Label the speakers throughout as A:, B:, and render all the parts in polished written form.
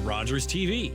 A: Rogers TV.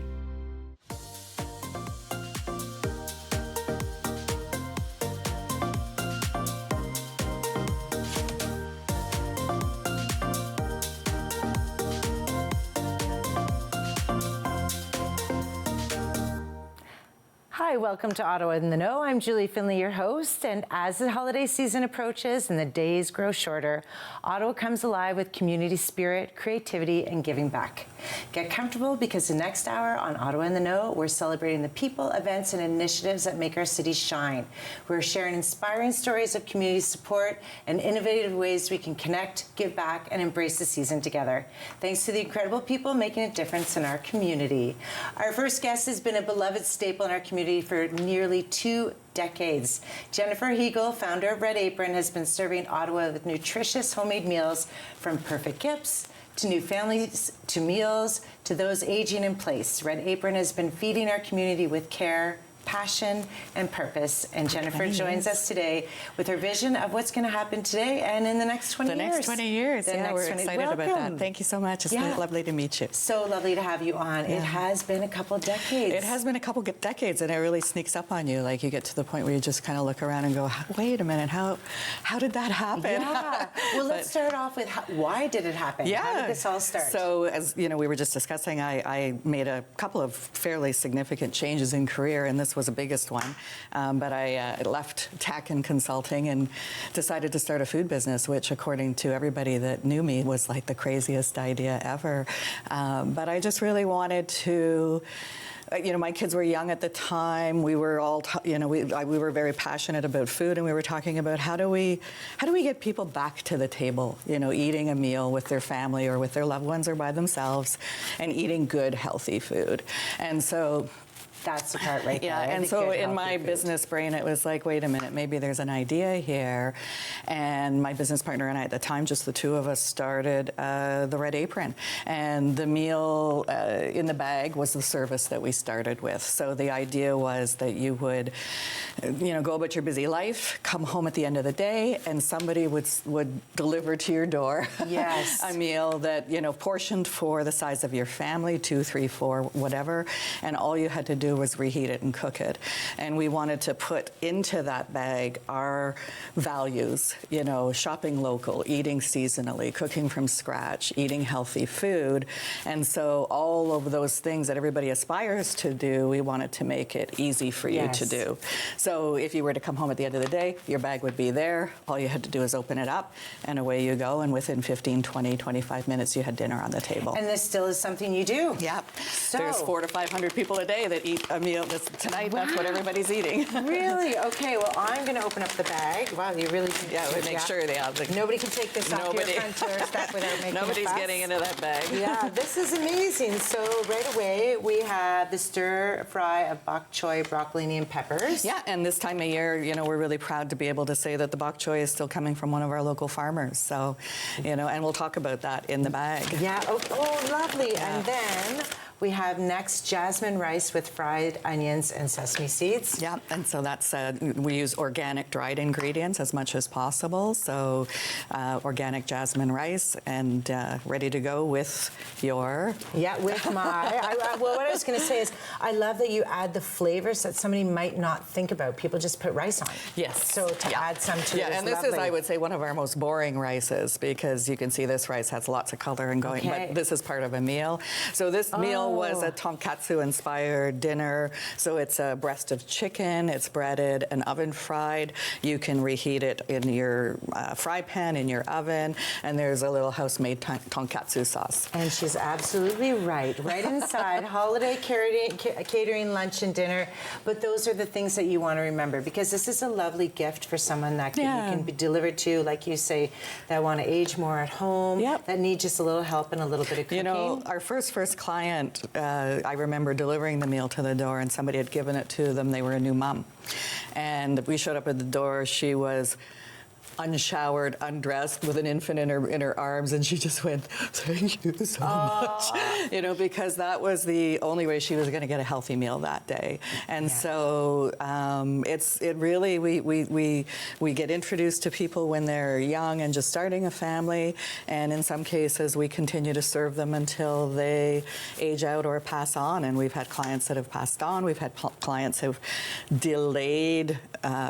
B: Hi, welcome to Ottawa in the Know. I'm Julie Findlay, your host, and as the holiday season approaches and the days grow shorter, Ottawa comes alive with community spirit, creativity, and giving back. Get comfortable because the next hour on Ottawa in the Know, we're celebrating the people, events, and initiatives that make our city shine. We're sharing inspiring stories of community support and innovative ways we can connect, give back, and embrace the season together. Thanks to the incredible people making a difference in our community. Our first guest has been a beloved staple in our community for nearly 2 decades. Jennifer Hegel, founder of Red Apron, has been serving Ottawa with nutritious homemade meals from perfect gifts to new families, to meals, to those aging in place. Red Apron has been feeding our community with care, passion, and purpose. And Jennifer joins us today with her vision of what's going to happen today and in the next 20 years.
C: The next 20 years. Yeah, we're excited about that. Thank you so much. It's lovely to meet you.
B: So lovely to have you on. Yeah. It has been a couple decades.
C: It has been a couple decades, and it really sneaks up on you. Like, you get to the point where you just kind of look around and go, wait a minute, how did that happen?
B: Yeah. Well, let's start off with why did it happen?
C: Yeah.
B: How did this all start?
C: So, as you know, we were just discussing, I made a couple of fairly significant changes in career, and this was the biggest one. But I left tech and consulting and decided to start a food business, which, according to everybody that knew me, was like the craziest idea ever. But I just really wanted to. My kids were young at the time. We were all, we were very passionate about food, and we were talking about how do we get people back to the table, eating a meal with their family or with their loved ones or by themselves, and eating good, healthy food. And so.
B: That's the part right there.
C: Yeah, and so in my business brain, it was like, wait a minute, maybe there's an idea here. And my business partner and I, at the time, just the two of us, started the Red Apron. And the meal in the bag was the service that we started with. So the idea was that you would, go about your busy life, come home at the end of the day, and somebody would deliver to your door a meal that, portioned for the size of your family, 2, 3, 4, whatever. And all you had to do was reheat it and cook it. And we wanted to put into that bag our values, shopping local, eating seasonally, cooking from scratch, eating healthy food. And so all of those things that everybody aspires to do, we wanted to make it easy for you to do. So if you were to come home at the end of the day, your bag would be there. All you had to do is open it up, and away you go. And within 15, 20, 25 minutes, you had dinner on the table.
B: And this still is something you do?
C: Yep.
B: So,
C: there's 400 to 500 people a day that eat a meal. Tonight, that's what everybody's eating.
B: Really? Okay, well, I'm going to open up the bag. Wow, you really can.
C: Yeah, we make sure they have.
B: Nobody can take this off your front doorstep without making
C: Nobody's getting into that bag.
B: Yeah, this is amazing. So right away, we have the stir fry of bok choy, broccolini, and peppers.
C: Yeah, and this time of year, we're really proud to be able to say that the bok choy is still coming from one of our local farmers. So, and we'll talk about that in the bag.
B: Yeah, oh lovely. Yeah. And then we have next jasmine rice with fried onions and sesame seeds.
C: Yeah, and so that's, we use organic dried ingredients as much as possible. So organic jasmine rice and ready to go with your...
B: Yeah, with my... well, what I was going to say is I love that you add the flavors that somebody might not think about. People just put rice on.
C: Yes.
B: So to add some to it is
C: and this
B: lovely.
C: is, I would say, one of our most boring rices because you can see this rice has lots of color and going, but this is part of a meal. So this meal was a tonkatsu-inspired dinner. So it's a breast of chicken. It's breaded and oven-fried. You can reheat it in your fry pan, in your oven, and there's a little house-made tonkatsu sauce.
B: And she's absolutely right. Right inside, holiday catering lunch and dinner. But those are the things that you want to remember because this is a lovely gift for someone that you can be delivered to, like you say, that want to age more at home, that need just a little help and a little bit of cooking.
C: Our first client, I remember delivering the meal to the door and somebody had given it to them. They were a new mom. And we showed up at the door. She was unshowered, undressed, with an infant in her arms, and she just went, "Thank you so much," because that was the only way she was going to get a healthy meal that day. And so it really we get introduced to people when they're young and just starting a family, and in some cases we continue to serve them until they age out or pass on. And we've had clients that have passed on. We've had clients who've delayed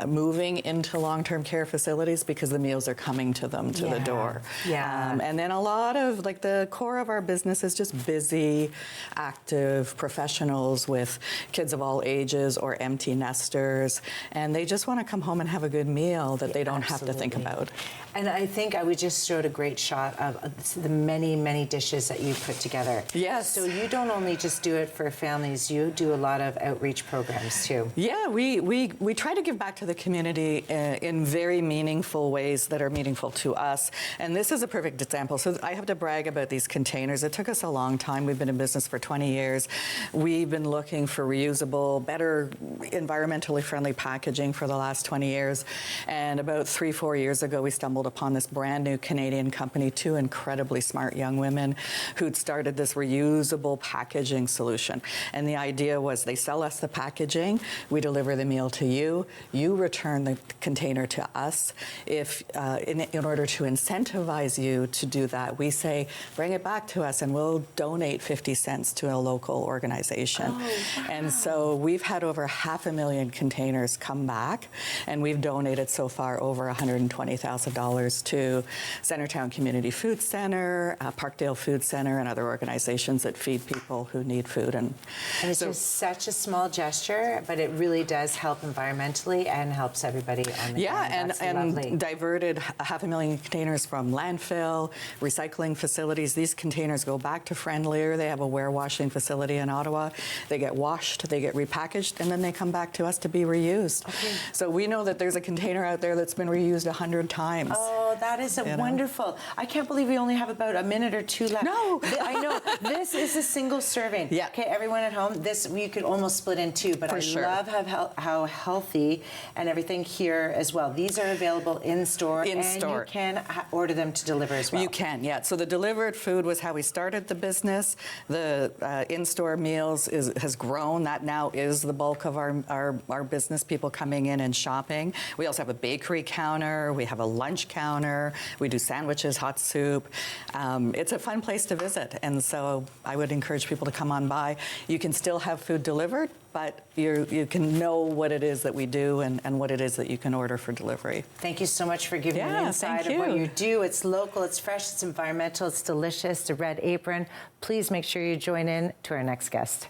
C: moving into long-term care facilities because the meals are coming to them to the door. And then a lot of, like, the core of our business is just busy, active professionals with kids of all ages or empty nesters, and they just want to come home and have a good meal that they don't have to think about.
B: And I think we just showed a great shot of the many, many dishes that you put together.
C: Yes.
B: So you don't only just do it for families, you do a lot of outreach programs too.
C: Yeah, we try to give back to the community in very meaningful ways that are meaningful to us. And this is a perfect example. So I have to brag about these containers. It took us a long time. We've been in business for 20 years. We've been looking for reusable, better, environmentally friendly packaging for the last 20 years. And about 3-4 years ago, we stumbled upon this brand new Canadian company, 2 incredibly smart young women who'd started this reusable packaging solution. And the idea was they sell us the packaging, we deliver the meal to you, you return the container to us. If in order to incentivize you to do that, we say, bring it back to us and we'll donate 50 cents to a local organization.
B: Oh, wow.
C: And so we've had over 500,000 containers come back, and we've donated so far over $120,000 to Centertown Community Food Center, Parkdale Food Center, and other organizations that feed people who need food. And
B: it's just such a small gesture, but it really does help environmentally and helps everybody on the ground.
C: and diverted 500,000 containers from landfill, recycling facilities. These containers go back to Friendlier. They have a warewashing facility in Ottawa. They get washed, they get repackaged, and then they come back to us to be reused. Okay. So we know that there's a container out there that's been reused 100 times.
B: Oh, that is wonderful. I can't believe we only have about a minute or 2 left.
C: No.
B: I know. This is a single serving.
C: Yeah.
B: Okay, everyone at home, this you could almost split in 2, but I love how healthy and everything here as well. These are available in store. And you can order them to deliver as well.
C: You can, yeah. So the delivered food was how we started the business. The in-store meals has grown. That now is the bulk of our business, people coming in and shopping. We also have a bakery counter. We have a lunch counter. We do sandwiches, hot soup. It's a fun place to visit, and so I would encourage people to come on by. You can still have food delivered, but you can know what it is that we do and what it is that you can order for delivery.
B: Thank you so much for giving me an insight of what you do. It's local, it's fresh, it's environmental, it's delicious, the Red Apron. Please make sure you join in to our next guest.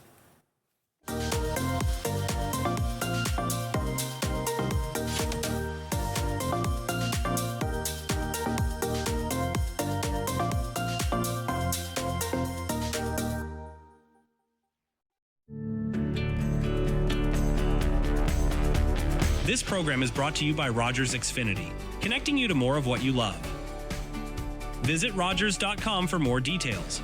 A: This program is brought to you by Rogers Xfinity, connecting you to more of what you love. Visit Rogers.com for more details.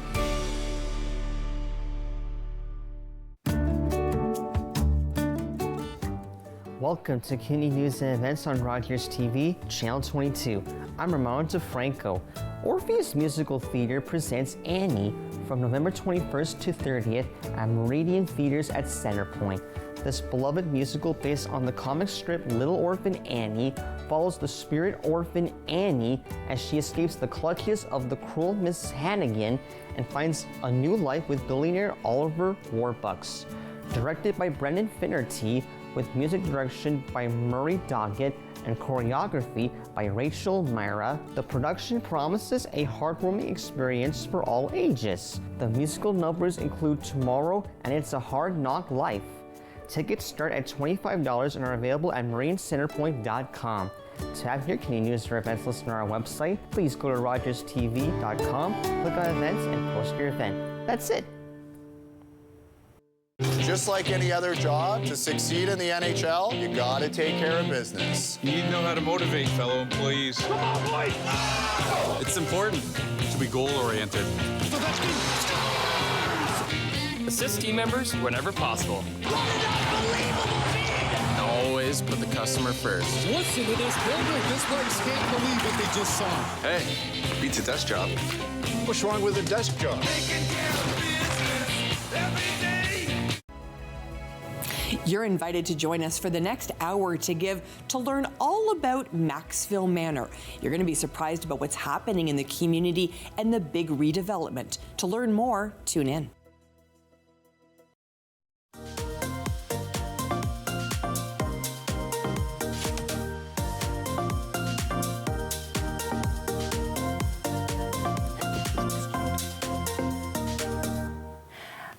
D: Welcome to Community News and Events on Rogers TV, Channel 22. I'm Ramon DeFranco. Orpheus Musical Theater presents Annie from November 21st to 30th at Meridian Theaters at Centerpoint. This beloved musical based on the comic strip Little Orphan Annie follows the spirit orphan Annie as she escapes the clutches of the cruel Miss Hannigan and finds a new life with billionaire Oliver Warbucks. Directed by Brendan Finnerty, with music direction by Murray Doggett and choreography by Rachel Myra, the production promises a heartwarming experience for all ages. The musical numbers include Tomorrow and It's a Hard Knock Life. Tickets start at $25 and are available at marinecenterpoint.com. To have your Canadian news or events listed on our website, please go to rogerstv.com, click on events, and post your event. That's it.
E: Just like any other job, to succeed in the NHL, you gotta take care of business.
F: You need to know how to motivate fellow employees. Come on, boys! It's important to be goal-oriented.
G: Assist team members whenever possible.
H: What an unbelievable feat!
G: Always is put the customer first.
H: Listen to this building. This place can't believe what they just saw.
F: Hey, beats a desk job.
E: What's wrong with a desk job?
I: You're invited to join us for the next hour to learn all about Maxville Manor. You're going to be surprised about what's happening in the community and the big redevelopment. To learn more, tune in.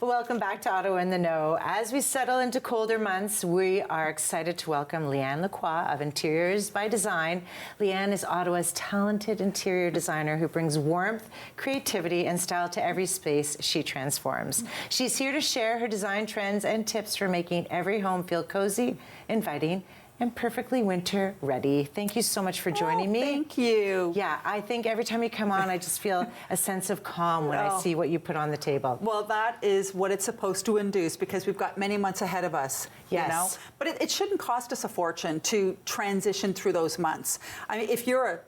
B: Welcome back to Ottawa in the Know. As we settle into colder months, we are excited to welcome Leanne Lacroix of Interiors by Design. Leanne is Ottawa's talented interior designer who brings warmth, creativity, and style to every space she transforms. She's here to share her design trends and tips for making every home feel cozy, inviting, and perfectly winter ready. Thank you so much for joining me.
J: Thank you.
B: Yeah, I think every time you come on, I just feel a sense of calm when I see what you put on the table.
J: Well, that is what it's supposed to induce because we've got many months ahead of us.
B: Yes.
J: You know? But it shouldn't cost us a fortune to transition through those months. I mean, if you're a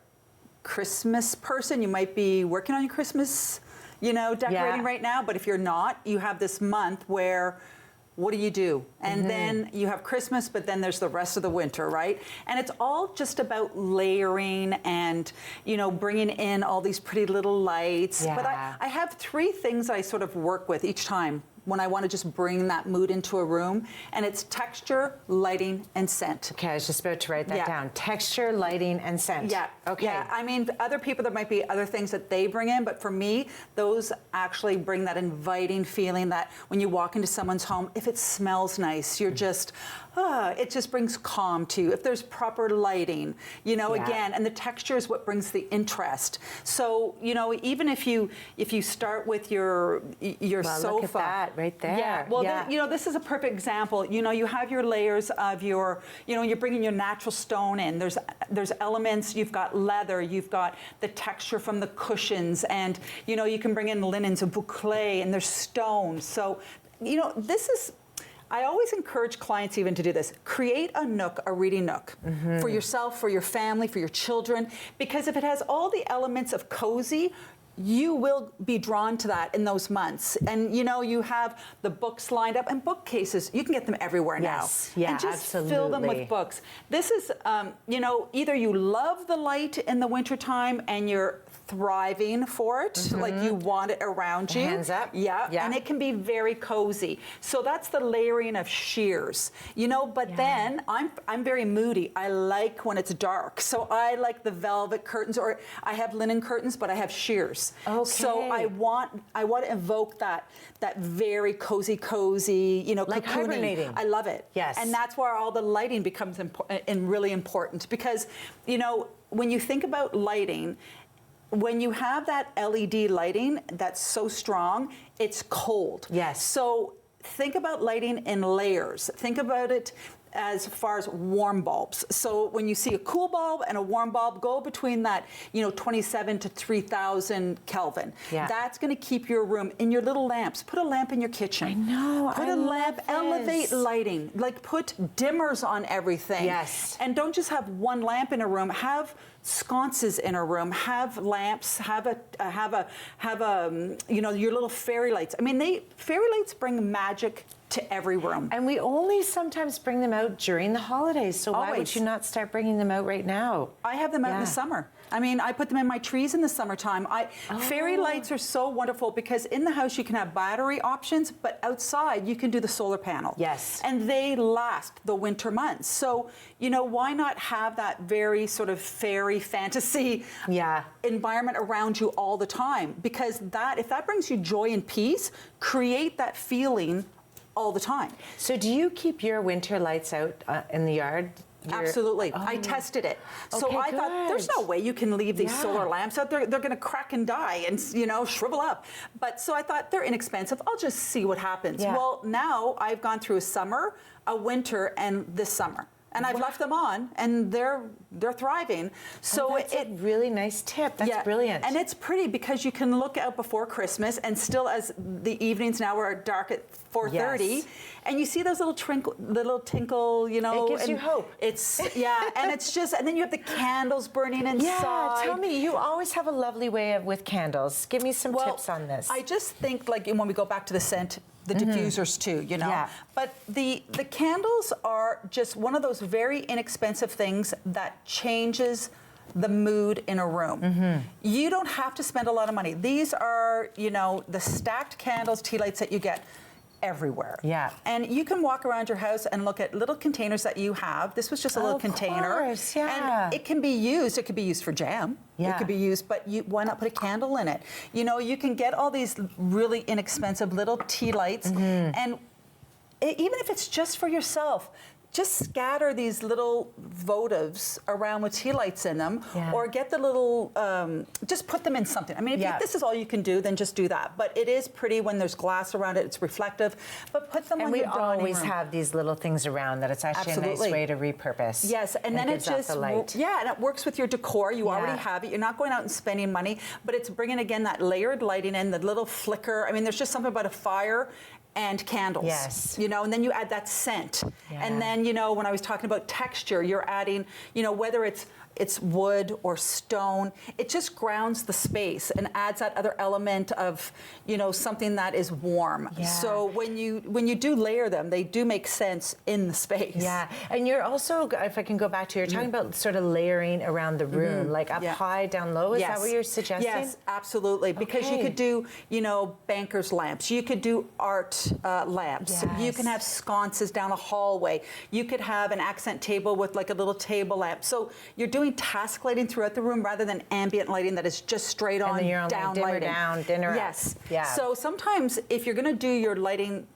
J: Christmas person, you might be working on your Christmas, decorating right now. But if you're not, you have this month where what do you do? And then you have Christmas, but then there's the rest of the winter, right? And it's all just about layering and, bringing in all these pretty little lights.
B: Yeah.
J: But I have 3 things I sort of work with each time when I want to just bring that mood into a room. And it's texture, lighting, and scent.
B: Okay, I was just about to write that down. Texture, lighting, and scent.
J: Yeah.
B: Okay.
J: Yeah. I mean, other people, there might be other things that they bring in, but for me, those actually bring that inviting feeling that when you walk into someone's home, if it smells nice, you're just, it just brings calm to you. If there's proper lighting, again, and the texture is what brings the interest. So, even if you start with your sofa.
B: Look at that right there.
J: Yeah. Well, this is a perfect example. You have your layers of you're bringing your natural stone in. There's elements. You've got leather. You've got the texture from the cushions, and you can bring in linens and boucle, and there's stone. So, this is. I always encourage clients even to do this. Create a nook, a reading nook, for yourself, for your family, for your children, because if it has all the elements of cozy, you will be drawn to that in those months. And you have the books lined up, and bookcases, you can get them everywhere now.
B: Yeah,
J: and just
B: absolutely.
J: fill them with books. This is, either you love the light in the wintertime and you're thriving for it, like you want it around you.
B: Hands up.
J: Yeah, and it can be very cozy. So that's the layering of sheers, but then I'm very moody. I like when it's dark. So I like the velvet curtains, or I have linen curtains, but I have sheers.
B: Okay.
J: So I want to evoke that very cozy,
B: like
J: cocooning.
B: hibernating.
J: I love it.
B: Yes.
J: And that's where all the lighting becomes really important because, when you think about lighting, when you have that LED lighting that's so strong, it's cold.
B: Yes.
J: So think about lighting in layers. Think about it as far as warm bulbs. So when you see a cool bulb and a warm bulb, go between that, 27 to 3,000 Kelvin.
B: Yeah.
J: That's going to keep your room in your little lamps. Put a lamp in your kitchen.
B: I know.
J: Put a lamp, elevate lighting. Like put dimmers on everything.
B: Yes.
J: And don't just have one lamp in a room. Have sconces in a room. Have lamps. Have your little fairy lights. I mean, fairy lights bring magic to every room.
B: And we only sometimes bring them out during the holidays, so why would you not start bringing them out right now?
J: I have them out in the summer. I mean, I put them in my trees in the summertime. Fairy lights are so wonderful because in the house you can have battery options, but outside you can do the solar panel.
B: Yes.
J: And they last the winter months. So, why not have that very sort of fairy fantasy environment around you all the time? Because if that brings you joy and peace, create that feeling all the time.
B: So do you keep your winter lights out in the yard?
J: Absolutely. I tested it. So I thought, there's no way you can leave these solar lamps out. They're going to crack and die and, shrivel up. But so I thought, they're inexpensive. I'll just see what happens.
B: Yeah.
J: Well, now I've gone through a summer, a winter, and this summer. And I've left them on, and they're thriving. So
B: that's a really nice tip. That's brilliant.
J: And it's pretty because you can look out before Christmas, and still as the evenings now are dark at 4:30, and you see those little tinkle, you know.
B: It gives you hope.
J: It's and it's just, and then you have the candles burning inside.
B: Yeah, tell me, you always have a lovely way with candles. Give me some tips on this.
J: I just think, like, when we go back to the scent, the diffusers too, you know.
B: Yeah.
J: But the candles are just one of those very inexpensive things that changes the mood in a room. You don't have to spend a lot of money. These are, you know, the stacked candles, tea lights that you get everywhere.
B: Yeah.
J: And you can walk around your house and look at little containers that you have. This was just a little container.
B: Of course, yeah.
J: And it can be used. It could be used for jam.
B: Yeah.
J: It could be used, but why not put a candle in it? You know, you can get all these really inexpensive little tea lights, and even if it's just for yourself, just scatter these little votives around with tea lights in them, or get the little, just put them in something. I mean, if this is all you can do, then just do that. But it is pretty when there's glass around it, it's reflective, but put them on your dining room.
B: And we always have these little things around that it's actually a nice way to repurpose.
J: Yes, and then it just, and it works with your decor. You already have it. You're not going out and spending money, but it's bringing, again, that layered lighting in, the little flicker. I mean, there's just something about a fire and candles.
B: Yes.
J: You know, and then you add that scent. And then, you know, when I was talking about texture, you're adding, you know, whether it's wood or stone, it just grounds the space and adds that other element of, you know, something that is warm.
B: Yeah.
J: So when you do layer them, they do make sense in the space.
B: Yeah, and you're also, if I can go back to, you're talking about sort of layering around the room, like up high, down low. Is that what you're suggesting?
J: Yes, absolutely. Because you could do, you know, banker's lamps. You could do art lamps. You can have sconces down a hallway. You could have an accent table with like a little table lamp. So you're doing task lighting throughout the room rather than ambient lighting that is just straight on,
B: and you're
J: down
B: like dimmer
J: lighting.
B: Down, dimmer
J: yes.
B: up. Yeah.
J: So sometimes if you're going to do your lighting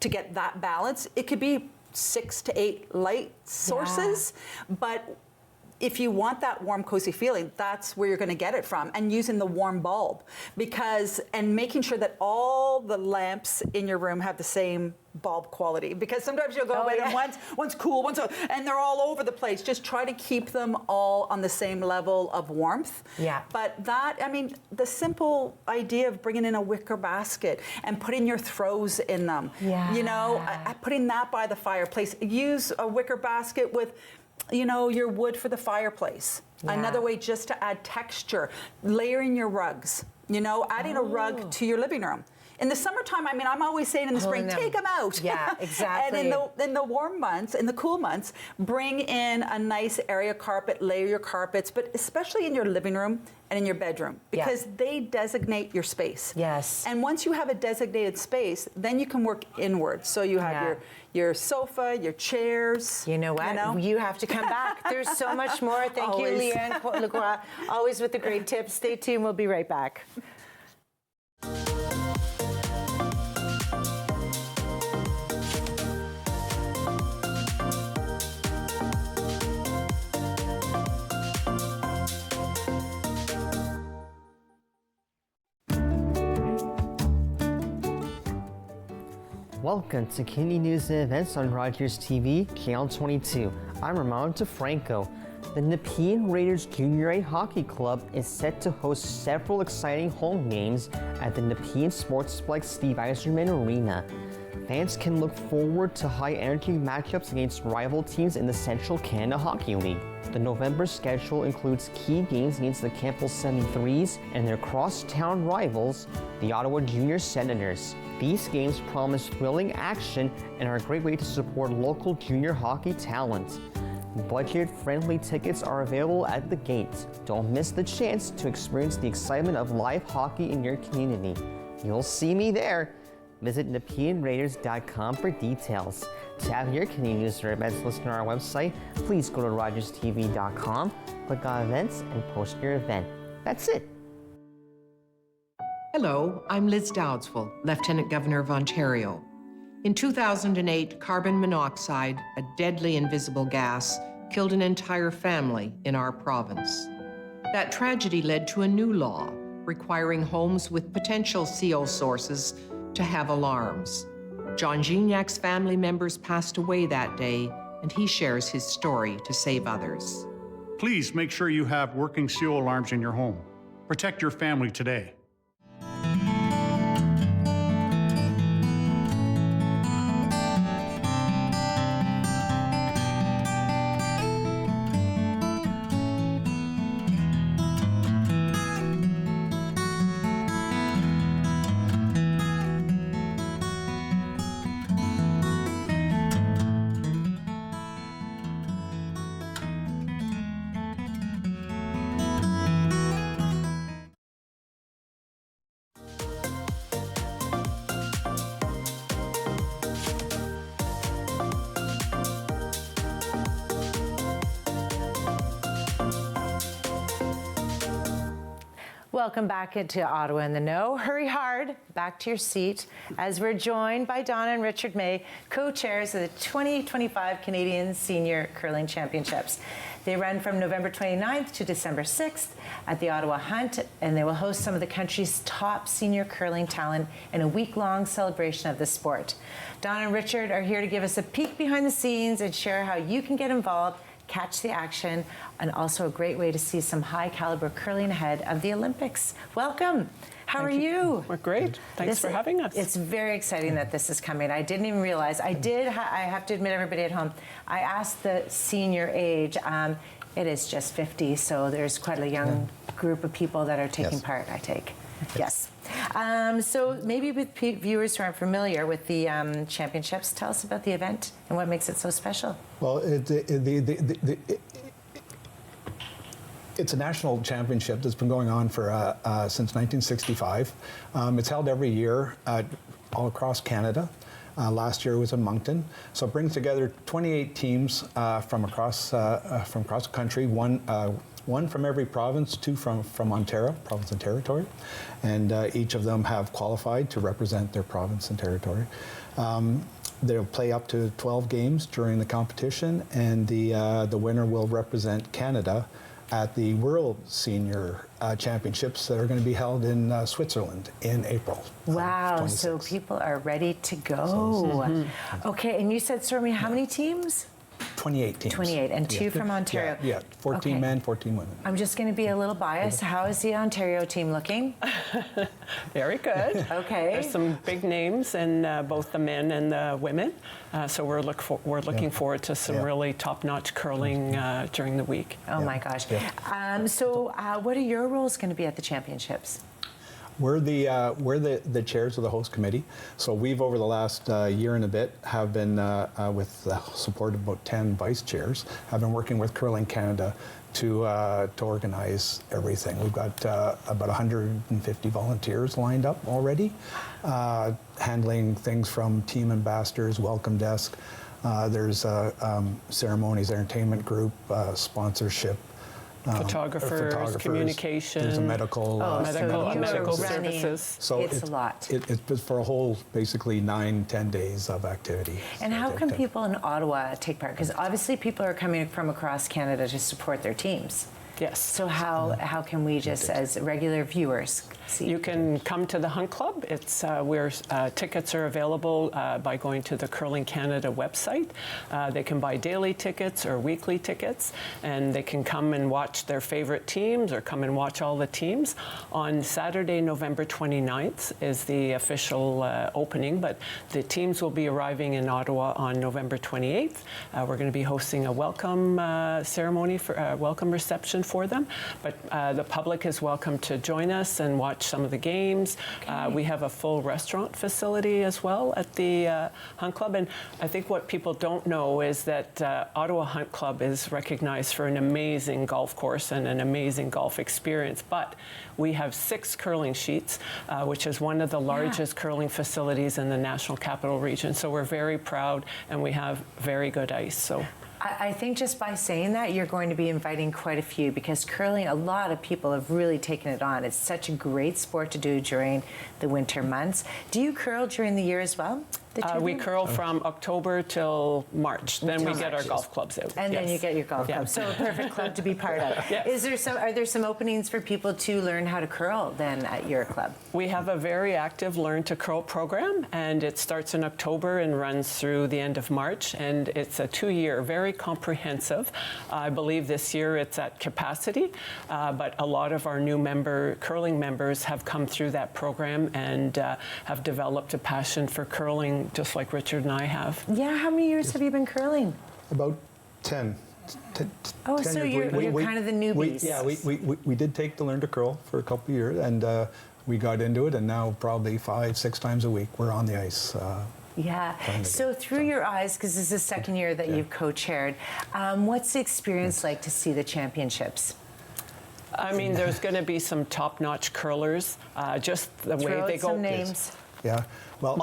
J: to get that balance, it could be 6 to 8 light sources, but if you want that warm, cozy feeling, that's where you're going to get it from, and using the warm bulb, and making sure that all the lamps in your room have the same bulb quality, because sometimes you'll go and one's cool, and they're all over the place. Just try to keep them all on the same level of warmth.
B: Yeah.
J: But that, I mean, the simple idea of bringing in a wicker basket and putting your throws in them, you know, putting that by the fireplace. Use a wicker basket with, you know, your wood for the fireplace. Another way just to add texture. Layering your rugs, you know, adding a rug to your living room. In the summertime, I mean, I'm always saying in the spring, take them out.
B: Yeah, exactly.
J: And in the warm months, in the cool months, bring in a nice area carpet, layer your carpets, but especially in your living room and in your bedroom, because they designate your space.
B: Yes.
J: And once you have a designated space, then you can work inwards. So you have your sofa, your chairs.
B: You know what? You have to come back. There's so much more. Thank you, Leanne Lacroix. Always with the great tips. Stay tuned. We'll be right back.
D: Welcome to Community News and Events on Rogers TV, Channel 22. I'm Ramon DeFranco. The Nepean Raiders Junior A Hockey Club is set to host several exciting home games at the Nepean Sportsplex Steve Yzerman Arena. Fans can look forward to high-energy matchups against rival teams in the Central Canada Hockey League. The November schedule includes key games against the Campbell 73s and their crosstown rivals, the Ottawa Junior Senators. These games promise thrilling action and are a great way to support local junior hockey talent. Budget-friendly tickets are available at the gate. Don't miss the chance to experience the excitement of live hockey in your community. You'll see me there. Visit NepeanRaiders.com for details. To have your community news or events listed on our website, please go to RogersTV.com, click on events, and post your event. That's it.
G: Hello, I'm Liz Dowdswell, Lieutenant Governor of Ontario. In 2008, carbon monoxide, a deadly invisible gas, killed an entire family in our province. That tragedy led to a new law requiring homes with potential CO sources to have alarms. John Gignac's family members passed away that day, and he shares his story to save others.
K: Please make sure you have working CO alarms in your home. Protect your family today.
B: Welcome back into Ottawa in the Know. Hurry hard, back to your seat, as we're joined by Donna and Richard May, co-chairs of the 2025 Canadian Senior Curling Championships. They run from November 29th to December 6th at the Ottawa Hunt, and they will host some of the country's top senior curling talent in a week-long celebration of the sport. Donna and Richard are here to give us a peek behind the scenes and share how you can get involved, catch the action, and also a great way to see some high-caliber curling ahead of the Olympics. Welcome. How are you?
L: We're great. Thanks for having us.
B: It's very exciting that this is coming. I didn't even realize. I have to admit, everybody at home, I asked the senior age. It is just 50, so there's quite a young group of people that are taking part, I take. Yes. So maybe with viewers who aren't familiar with the championships, tell us about the event and what makes it so special.
M: Well, it's a national championship that's been going on for since 1965. It's held every year all across Canada. Last year was in Moncton. So it brings together 28 teams from across the country, one from every province, two from Ontario, province and territory, and each of them have qualified to represent their province and territory. They'll play up to 12 games during the competition, and the winner will represent Canada at the World Senior Championships that are going to be held in Switzerland in April.
B: Wow, so people are ready to go. Okay, and you said, Stormy, how many teams?
M: 28 teams.
B: 28, and two from Ontario.
M: Yeah, 14 men, 14 women.
B: I'm just going to be a little biased. How is the Ontario team looking?
L: Very good.
B: Okay.
L: There's some big names in both the men and the women, so we're looking forward to some really top-notch curling during the week.
B: Oh my gosh. So what are your roles going to be at the championships?
M: We're the chairs of the host committee. So we've, over the last year and a bit, have been, with the support of about 10 vice chairs, have been working with Curling Canada to organize everything. We've got about 150 volunteers lined up already, handling things from team ambassadors, welcome desk. There's ceremonies, entertainment group, sponsorship.
L: Photographers, communication.
M: There's a medical
L: services.
B: So it's a lot.
M: It's for a whole, basically 9-10 days of activity.
B: And how can people in Ottawa take part? Because obviously people are coming from across Canada to support their teams.
L: Yes.
B: So how can we just, as regular viewers, see?
L: You can come to the Hunt Club. It's where tickets are available by going to the Curling Canada website. They can buy daily tickets or weekly tickets, and they can come and watch their favorite teams or come and watch all the teams. On Saturday, November 29th is the official opening, but the teams will be arriving in Ottawa on November 28th. We're going to be hosting a welcome ceremony, for a welcome reception for them, but the public is welcome to join us and watch some of the games. We have a full restaurant facility as well at the Hunt Club, and I think what people don't know is that Ottawa Hunt Club is recognized for an amazing golf course and an amazing golf experience, but we have 6 curling sheets, which is one of the largest curling facilities in the National Capital Region, so we're very proud, and we have very good ice. So
B: I think just by saying that, you're going to be inviting quite a few, because curling, a lot of people have really taken it on. It's such a great sport to do during the winter months. Do you curl during the year as well?
L: We curl from October till March. Then we get our golf clubs out.
B: And then you get your golf club. So a perfect club to be part of.
L: Yes.
B: Are there some openings for people to learn how to curl then at your club?
L: We have a very active Learn to Curl program, and it starts in October and runs through the end of March. And it's a 2-year, very comprehensive. I believe this year it's at capacity, but a lot of our new curling members have come through that program and have developed a passion for curling, just like Richard and I have.
B: Yeah, how many years have you been curling?
M: About 10.
B: Oh,
M: 10
B: so
M: years.
B: you're kind of the newbies.
M: We did take the Learn to Curl for a couple of years, and we got into it, and now probably 5-6 times a week we're on the ice.
B: So through your eyes, because this is the second year that you've co-chaired, what's the experience like to see the championships?
L: I mean, there's going to be some top-notch curlers, just the way they go.
B: Some names.
M: Yeah, well,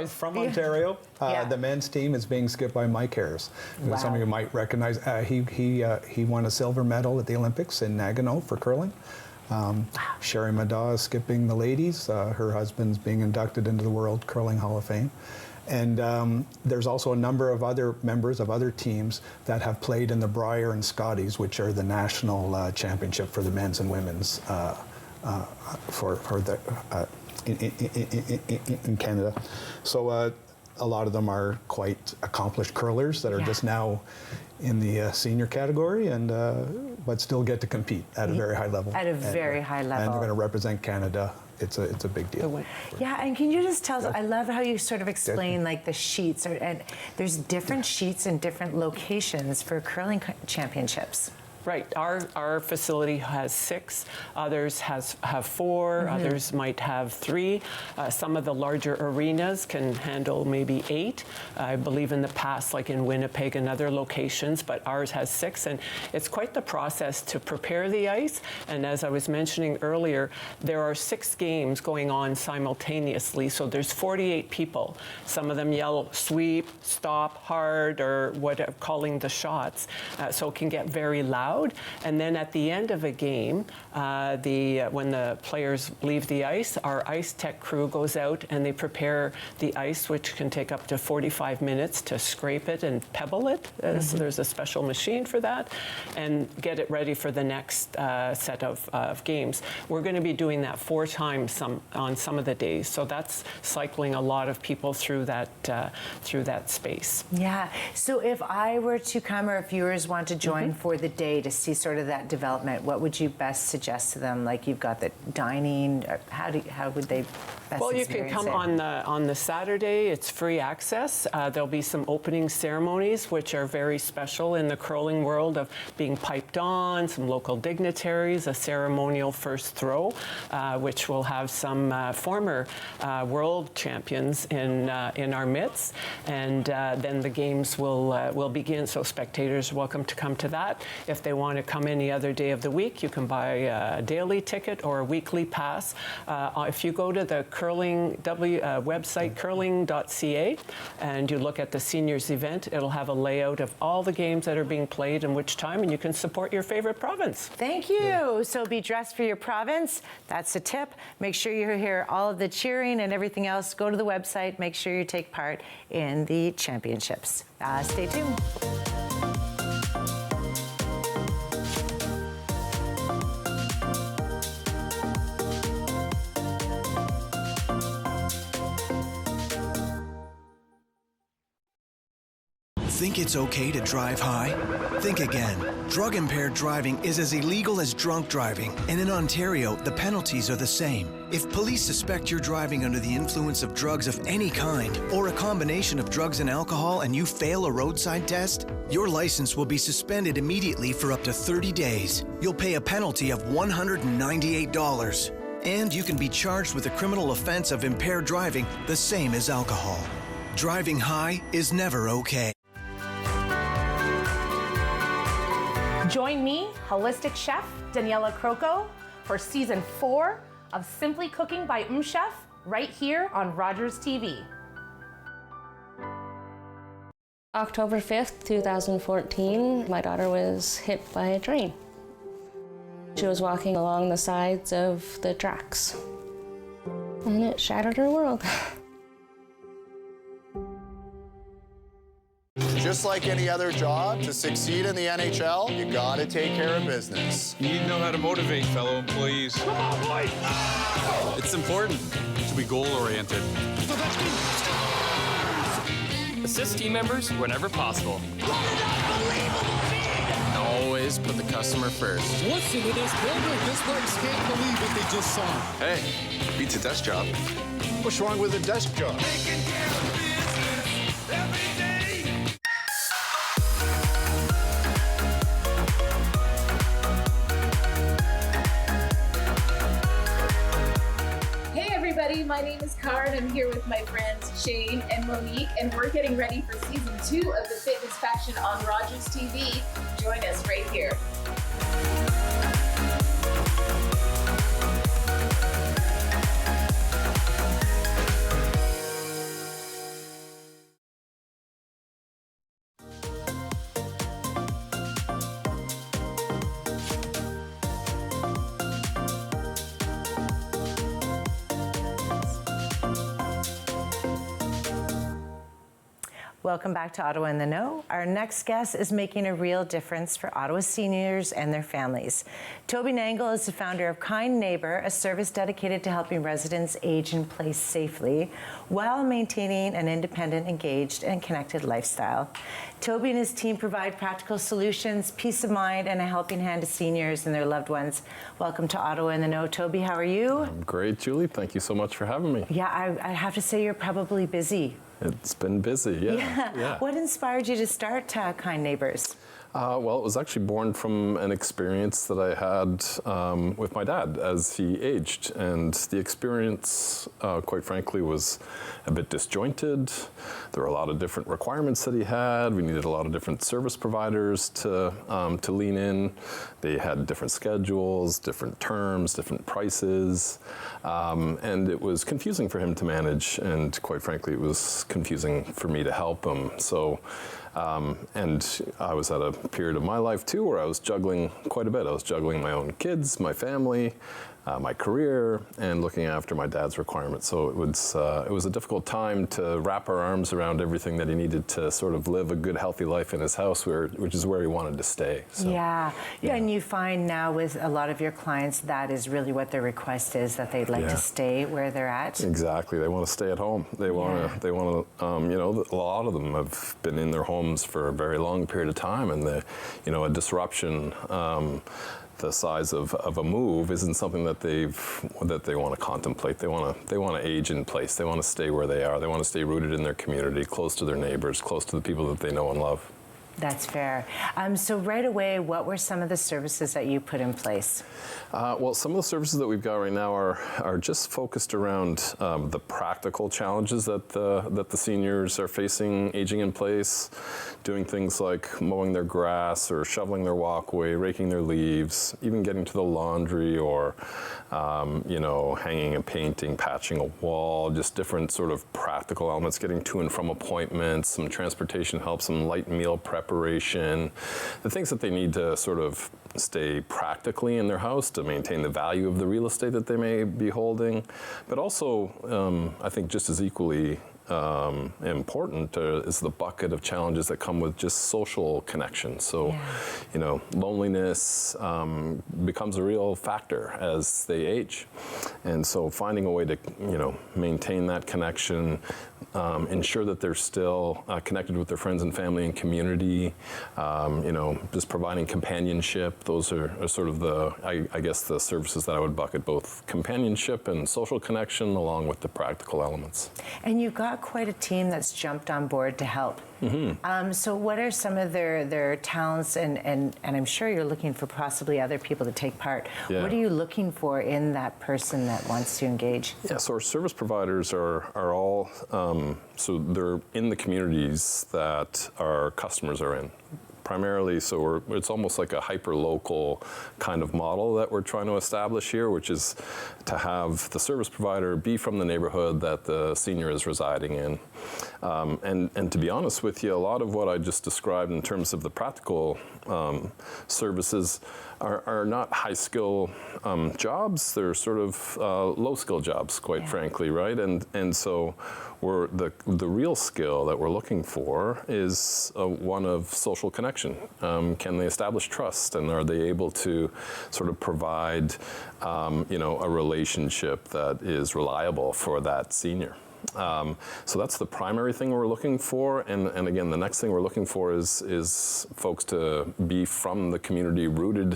M: from Ontario, the men's team is being skipped by Mike Harris.
B: Wow.
M: Some of you might recognize. He won a silver medal at the Olympics in Nagano for curling. Sherry Madaw is skipping the ladies. Her husband's being inducted into the World Curling Hall of Fame. And there's also a number of other members of other teams that have played in the Brier and Scotties, which are the national championship for the men's and women's in Canada. So a lot of them are quite accomplished curlers that are just now in the senior category, and but still get to compete at a very high level.
B: At a very high level.
M: And they're going to represent Canada. It's a big deal.
B: Yeah, and can you just tell us, I love how you sort of explain like the sheets, and there's different sheets in different locations for curling championships.
L: Right. Our facility has 6. Others have 4. Others might have 3. Some of the larger arenas can handle maybe 8. I believe in the past, like in Winnipeg and other locations, but ours has 6. And it's quite the process to prepare the ice. And as I was mentioning earlier, there are 6 games going on simultaneously. So there's 48 people. Some of them yell sweep, stop, hard, or what calling the shots. So it can get very loud. And then at the end of a game, when the players leave the ice, our ice tech crew goes out and they prepare the ice, which can take up to 45 minutes to scrape it and pebble it. So there's a special machine for that, and get it ready for the next set of games. We're going to be doing that 4 times on some of the days. So that's cycling a lot of people through that space.
B: Yeah. So if I were to come, or if viewers want to join for the day to see sort of that development, what would you best suggest to them? Like, you've got the dining. How would they best
L: Well, you can come on the Saturday. It's free access. There'll be some opening ceremonies, which are very special in the curling world, of being piped on, some local dignitaries, a ceremonial first throw, which will have some former world champions in our midst, and then the games will begin. So spectators are welcome to come to that. If they want to come any other day of the week, you can buy a daily ticket or a weekly pass. If you go to the curling website, curling.ca, and you look at the seniors event, it'll have a layout of all the games that are being played and which time, and you can support your favorite province.
B: Thank you. So be dressed for your province. That's a tip. Make sure you hear all of the cheering and everything else. Go to the website. Make sure you take part in the championships. Stay tuned.
N: Think it's okay to drive high? Think again. Drug-impaired driving is as illegal as drunk driving, and in Ontario, the penalties are the same. If police suspect you're driving under the influence of drugs of any kind, or a combination of drugs and alcohol, and you fail a roadside test, your license will be suspended immediately for up to 30 days. You'll pay a penalty of $198. And you can be charged with a criminal offense of impaired driving, the same as alcohol. Driving high is never okay.
O: Join me, holistic chef Daniela Croco, for season 4 of Simply Cooking by Chef, right here on Rogers TV.
P: October 5th, 2014, my daughter was hit by a train. She was walking along the sides of the tracks, and it shattered her world.
E: Just like any other job, to succeed in the NHL, you gotta take care of business.
F: You need to know how to motivate fellow employees. Come on, boys! It's important to be goal-oriented.
Q: Assist team members whenever possible. Always put the customer first.
H: Listen to this building. This place can't believe what they just saw.
F: Hey, beats a desk job.
E: What's wrong with a desk job?
R: Hey everybody, my name is Cara and I'm here with my friends Shane and Monique, and we're getting ready for season 2 of the Fitness Passion on Rogers TV. Join us right here.
B: Welcome back to Ottawa in the Know. Our next guest is making a real difference for Ottawa seniors and their families. Toby Nangle is the founder of Kind Neighbor, a service dedicated to helping residents age in place safely while maintaining an independent, engaged, and connected lifestyle. Toby and his team provide practical solutions, peace of mind, and a helping hand to seniors and their loved ones. Welcome to Ottawa in the Know. Toby, how are you?
S: I'm great, Julie. Thank you so much for having me.
B: Yeah, I have to say you're probably busy.
S: It's been busy, yeah.
B: What inspired you to start Kind Neighbors?
S: Well, it was actually born from an experience that I had with my dad as he aged. And the experience, quite frankly, was a bit disjointed. There were a lot of different requirements that he had. We needed a lot of different service providers to lean in. They had different schedules, different terms, different prices. And it was confusing for him to manage. And quite frankly, it was confusing for me to help him. So. And I was at a period of my life too where I was juggling quite a bit. I was juggling my own kids, my family, my career, and looking after my dad's requirements. So it was a difficult time to wrap our arms around everything that he needed to sort of live a good, healthy life in his house, which is where he wanted to stay. So,
B: yeah, and you find now with a lot of your clients that is really what their request is, that they'd like to stay where they're at.
S: Exactly, they want to stay at home. They want to. You know, a lot of them have been in their homes for a very long period of time, and a disruption. The size of a move isn't something that they want to contemplate. They want to age in place. They want to stay where they are. They want to stay rooted in their community, close to their neighbors, close to the people that they know and love.
B: That's fair. So right away, what were some of the services that you put in place?
S: Well, some of the services that we've got right now are just focused around the practical challenges that the seniors are facing aging in place, doing things like mowing their grass or shoveling their walkway, raking their leaves, even getting to the laundry or hanging a painting, patching a wall, just different sort of practical elements, getting to and from appointments, some transportation help, some light meal preparation, the things that they need to sort of stay practically in their house to maintain the value of the real estate that they may be holding. But also, I think just as equally important is the bucket of challenges that come with just social connection. So, loneliness becomes a real factor as they age. And so finding a way to, maintain that connection, ensure that they're still connected with their friends and family and community, just providing companionship. Those are sort of I guess the services that I would bucket, both companionship and social connection along with the practical elements.
B: And you've got quite a team that's jumped on board to help.
S: Mm-hmm.
B: So what are some of their talents, and I'm sure you're looking for possibly other people to take part.
S: Yeah.
B: What are you looking for in that person that wants to engage?
S: Yeah, so our service providers are all, so they're in the communities that our customers are in. Primarily, so it's almost like a hyper-local kind of model that we're trying to establish here, which is to have the service provider be from the neighborhood that the senior is residing in. And to be honest with you, a lot of what I just described in terms of the practical services are not high-skill jobs. They're sort of low-skill jobs, quite frankly, right? And so the real skill that we're looking for is one of social connection. Can they establish trust, and are they able to sort of provide a relationship that is reliable for that senior? So that's the primary thing we're looking for, and again, the next thing we're looking for is folks to be from the community, rooted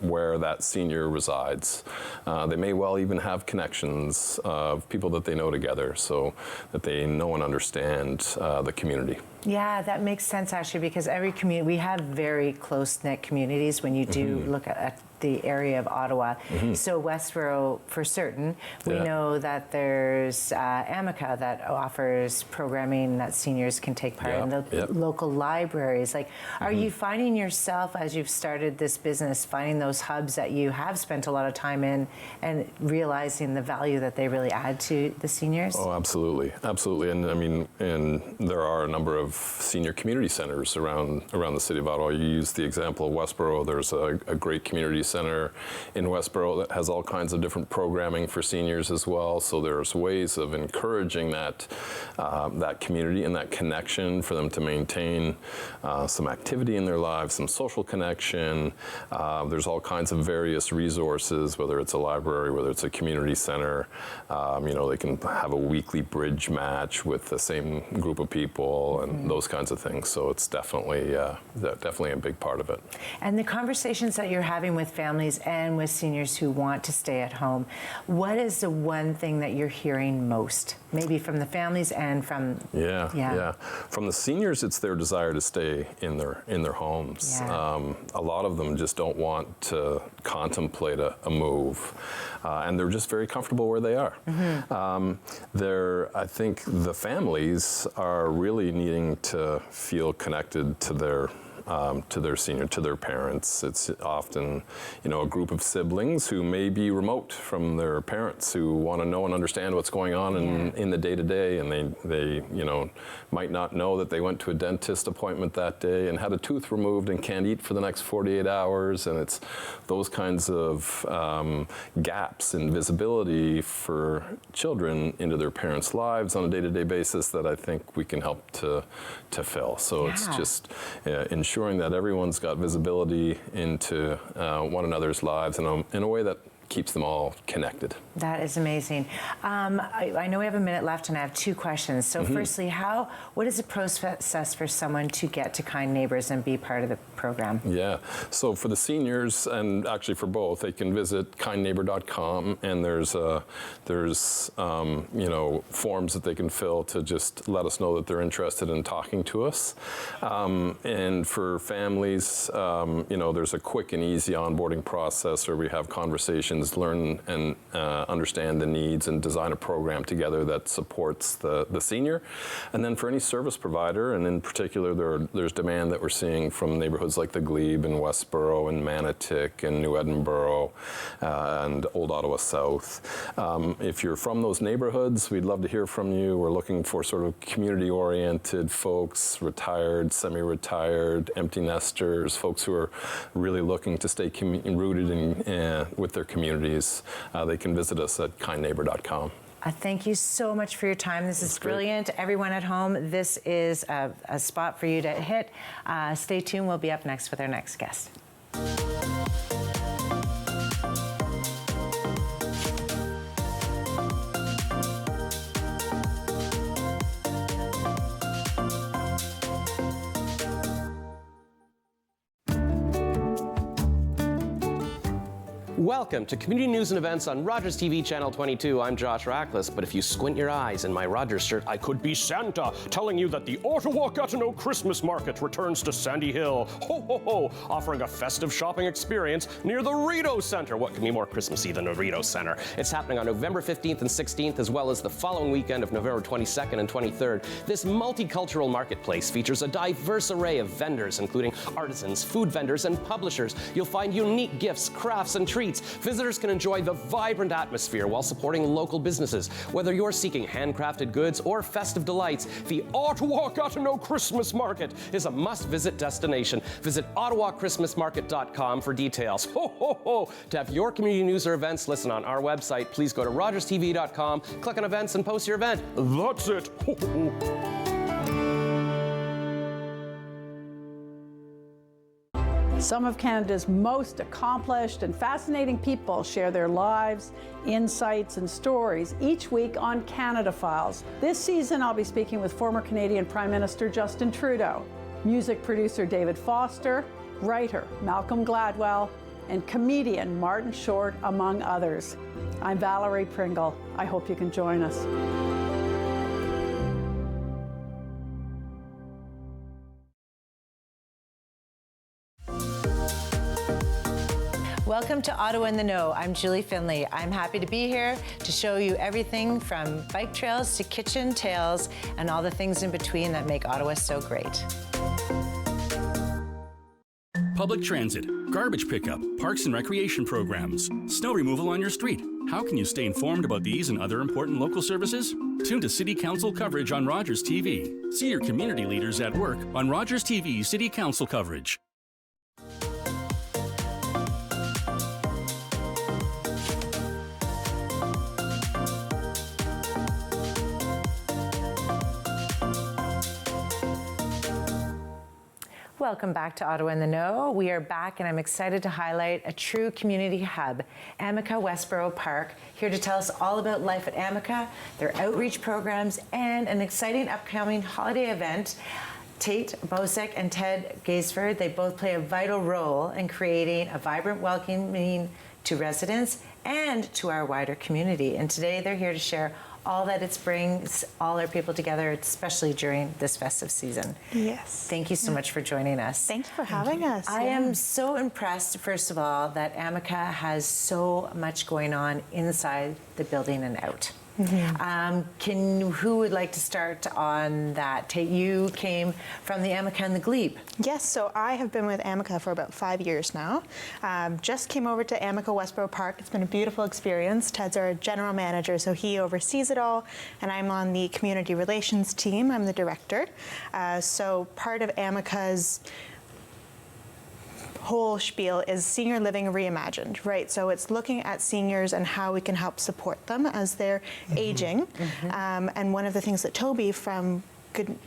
S: where that senior resides. They may well even have connections of people that they know together, so that they know and understand the community.
B: Yeah, that makes sense actually, because every community, we have very close-knit communities when you do look at the area of Ottawa. So Westboro, for certain, we know that there's Amica that offers programming that seniors can take part in, the local libraries. Like, are you finding yourself, as you've started this business, finding those hubs that you have spent a lot of time in and realizing the value that they really add to the seniors?
S: Oh, absolutely, absolutely. And I mean, there are a number of senior community centers around the city of Ottawa. You used the example of Westboro. There's a great community center in Westboro that has all kinds of different programming for seniors as well. So there's ways of encouraging that community and that connection for them to maintain some activity in their lives, some social connection. There's all kinds of various resources, whether it's a library, whether it's a community center. They can have a weekly bridge match with the same group of people and those kinds of things. So it's definitely a big part of it.
B: And the conversations that you're having with families and with seniors who want to stay at home, what is the one thing that you're hearing most? Maybe from the families and from
S: from the seniors, it's their desire to stay in their homes. A lot of them just don't want to contemplate a move, and they're just very comfortable where they are. I think the families are really needing to feel connected to their senior, to their parents. It's often, a group of siblings who may be remote from their parents, who want to know and understand what's going on in the day-to-day, and they might not know that they went to a dentist appointment that day and had a tooth removed and can't eat for the next 48 hours, and it's those kinds of gaps in visibility for children into their parents' lives on a day-to-day basis that I think we can help to fill. So it's just ensuring that everyone's got visibility into one another's lives in a way that keeps them all connected.
B: That is amazing. I know we have a minute left, and I have two questions. So firstly, what is the process for someone to get to Kind Neighbors and be part of the program?
S: Yeah, so for the seniors, and actually for both, they can visit kindneighbor.com, and there's forms that they can fill to just let us know that they're interested in talking to us. And for families, there's a quick and easy onboarding process where we have conversations, learn and understand the needs, and design a program together that supports the senior. And then for any service provider, and in particular there's demand that we're seeing from neighborhoods like the Glebe and Westboro and Manotick and New Edinburgh and Old Ottawa South. If you're from those neighborhoods, we'd love to hear from you. We're looking for sort of community-oriented folks, retired, semi-retired, empty nesters, folks who are really looking to stay rooted with their communities. They can visit us at kindneighbor.com.
B: Thank you so much for your time. This is brilliant. Everyone at home, this is a spot for you to hit. Stay tuned. We'll be up next with our next guest.
T: Welcome to Community News and Events on Rogers TV Channel 22. I'm Josh Rackless, but if you squint your eyes in my Rogers shirt, I could be Santa telling you that the Ottawa Gatineau Christmas Market returns to Sandy Hill. Ho, ho, ho, offering a festive shopping experience near the Rideau Centre. What can be more Christmassy than a Rideau Centre? It's happening on November 15th and 16th, as well as the following weekend of November 22nd and 23rd. This multicultural marketplace features a diverse array of vendors, including artisans, food vendors, and publishers. You'll find unique gifts, crafts, and treats treats. Visitors can enjoy the vibrant atmosphere while supporting local businesses. Whether you're seeking handcrafted goods or festive delights, the Ottawa Gatineau Christmas Market is a must-visit destination. Visit ottawachristmasmarket.com for details. Ho, ho, ho! To have your community news or events listed on our website, please go to rogerstv.com, click on events, and post your event. That's it. Ho, ho, ho.
U: Some of Canada's most accomplished and fascinating people share their lives, insights, and stories each week on Canada Files. This season, I'll be speaking with former Canadian Prime Minister Justin Trudeau, music producer David Foster, writer Malcolm Gladwell, and comedian Martin Short, among others. I'm Valerie Pringle. I hope you can join us.
B: Welcome to Ottawa in the Know. I'm Julie Findlay. I'm happy to be here to show you everything from bike trails to kitchen tales and all the things in between that make Ottawa so great.
V: Public transit, garbage pickup, parks and recreation programs, snow removal on your street. How can you stay informed about these and other important local services? Tune to City Council coverage on Rogers TV. See your community leaders at work on Rogers TV City Council coverage.
B: Welcome back to Ottawa in the Know. We are back and I'm excited to highlight a true community hub, Amica Westboro Park, here to tell us all about life at Amica, their outreach programs, and an exciting upcoming holiday event. Tate Bosek and Ted Gaisford, they both play a vital role in creating a vibrant welcoming to residents and to our wider community. And today they're here to share all that it brings all our people together, especially during this festive season.
W: Yes.
B: Thank you so much for joining us.
W: Thank you for having us.
B: I am so impressed, first of all, that Amica has so much going on inside the building and out. Who would like to start on that? Tate, you came from the Amica and the Glebe.
W: Yes, so I have been with Amica for about 5 years now. Just came over to Amica Westboro Park. It's been a beautiful experience. Ted's our general manager, so he oversees it all, and I'm on the community relations team. I'm the director. So part of Amica's whole spiel is senior living reimagined, right? So it's looking at seniors and how we can help support them as they're aging. And one of the things that Toby from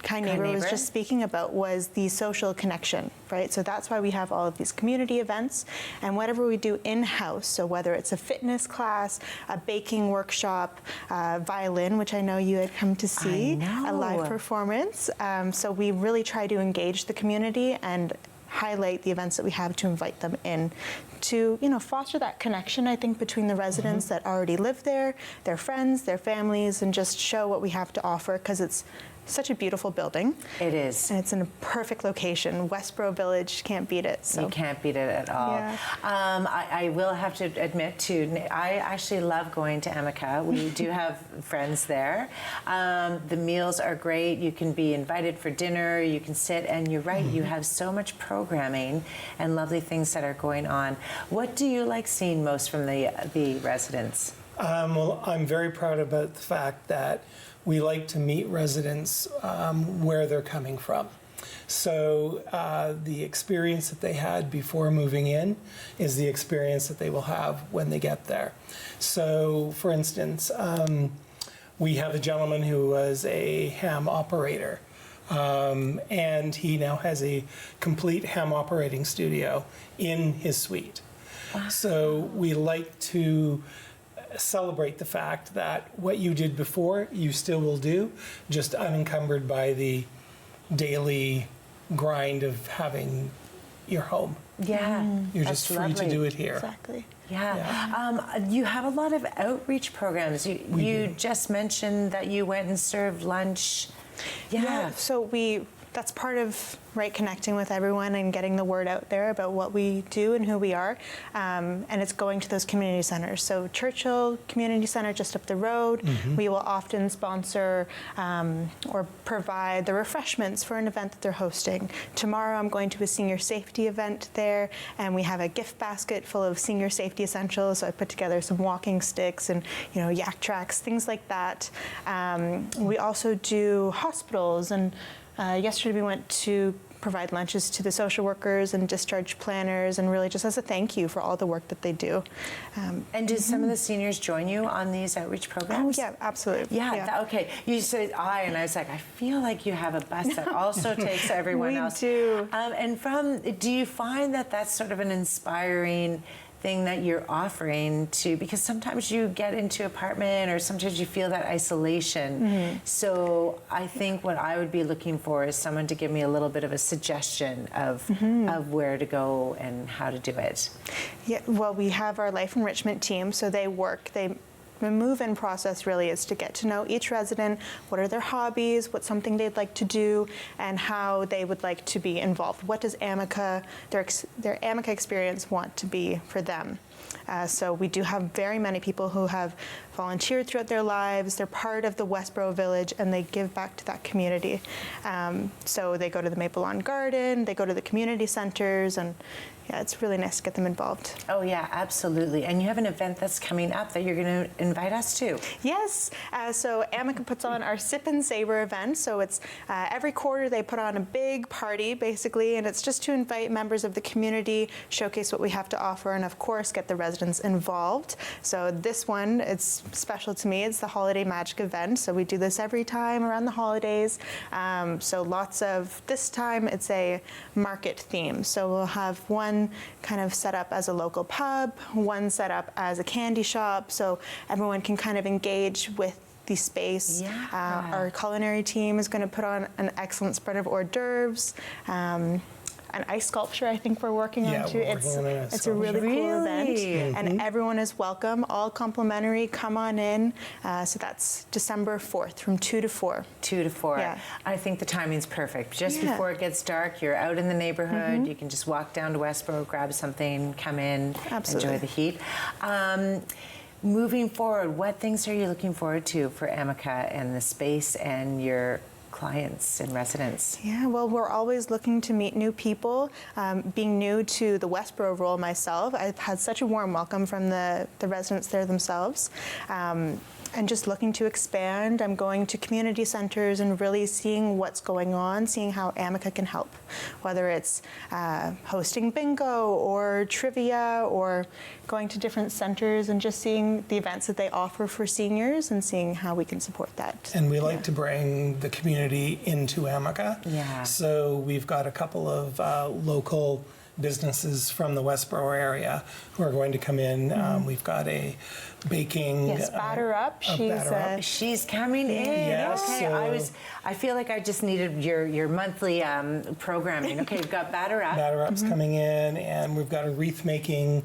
W: Kind Neighbor was just speaking about was the social connection, right? So that's why we have all of these community events, and whatever we do in-house, so whether it's a fitness class, a baking workshop, violin, which I know you had come to see, a live performance. So we really try to engage the community and highlight the events that we have to invite them in to, foster that connection, I think, between the residents that already live there, their friends, their families, and just show what we have to offer, because it's such a beautiful building.
B: It is.
W: And it's in a perfect location. Westboro Village, can't beat it. So.
B: You can't beat it at all.
W: Yeah.
B: I will have to admit, too, I actually love going to Amica. We do have friends there. The meals are great. You can be invited for dinner. You can sit, and you're right, you have so much programming and lovely things that are going on. What do you like seeing most from the residents?
X: Well, I'm very proud about the fact that we like to meet residents where they're coming from. So the experience that they had before moving in is the experience that they will have when they get there. So, for instance, we have a gentleman who was a ham operator, and he now has a complete ham operating studio in his suite. Wow. So we like to celebrate the fact that what you did before, you still will do, just unencumbered by the daily grind of having your home.
B: Yeah.
X: You're just free to do it here.
W: Exactly.
B: Yeah. You have a lot of outreach programs. You just mentioned that you went and served lunch.
W: Yeah, so we that's part of connecting with everyone and getting the word out there about what we do and who we are. And it's going to those community centers. So Churchill Community Center just up the road, we will often sponsor or provide the refreshments for an event that they're hosting. Tomorrow I'm going to a senior safety event there, and we have a gift basket full of senior safety essentials. So I put together some walking sticks and yak tracks, things like that. We also do hospitals, and yesterday we went to provide lunches to the social workers and discharge planners, and really just as a thank you for all the work that they do.
B: And do some of the seniors join you on these outreach programs?
W: Oh, yeah, absolutely.
B: Yeah. Okay. You said and I was like, I feel like you have a bus that also takes everyone else.
W: We do.
B: And do you find that that's sort of an inspiring thing that you're offering to, because sometimes you get into an apartment or sometimes you feel that isolation. So I think what I would be looking for is someone to give me a little bit of a suggestion of where to go and how to do it.
W: Yeah, well, we have our life enrichment team, so the move-in process really is to get to know each resident, what are their hobbies, what's something they'd like to do, and how they would like to be involved. What does Amica, their Amica experience want to be for them? So we do have very many people who have volunteered throughout their lives. They're part of the Westboro Village, and they give back to that community. So they go to the Maple Lawn Garden, they go to the community centers, and yeah, it's really nice to get them involved.
B: Oh yeah, absolutely. And you have an event that's coming up that you're going to invite us to.
W: Yes. So Amica puts on our Sip and Savor event. So it's every quarter they put on a big party, basically, and it's just to invite members of the community, showcase what we have to offer, and of course get the residents involved. So this one, it's special to me. It's the Holiday Magic event. So we do this every time around the holidays. This time it's a market theme. So we'll have one kind of set up as a local pub, one set up as a candy shop, so everyone can kind of engage with the space.
B: Yeah.
W: Our culinary team is going to put on an excellent spread of hors d'oeuvres. An ice sculpture I think we're working on too. It's a really cool event, and everyone is welcome, all complimentary. Come on in. So that's December 4th from 2 to 4.
B: 2 to 4.
W: Yeah.
B: I think the timing's perfect. Just before it gets dark, you're out in the neighborhood. You can just walk down to Westboro, grab something, come in, enjoy the heat. Moving forward, what things are you looking forward to for Amica and the space and your clients and residents?
W: Yeah, well, we're always looking to meet new people. Being new to the Westboro role myself, I've had such a warm welcome from the residents there themselves. And just looking to expand. I'm going to community centers and really seeing what's going on, seeing how Amica can help, whether it's hosting bingo or trivia or going to different centers and just seeing the events that they offer for seniors and seeing how we can support that.
X: And we like to bring the community into Amica.
B: Yeah.
X: So we've got a couple of local businesses from the Westboro area who are going to come in. We've got a baking.
W: Yes, Batter Up.
B: She's coming in.
X: Yes,
B: okay, I feel like I just needed your monthly programming. Okay, we've got Batter Up.
X: Batter Up's coming in, and we've got a wreath making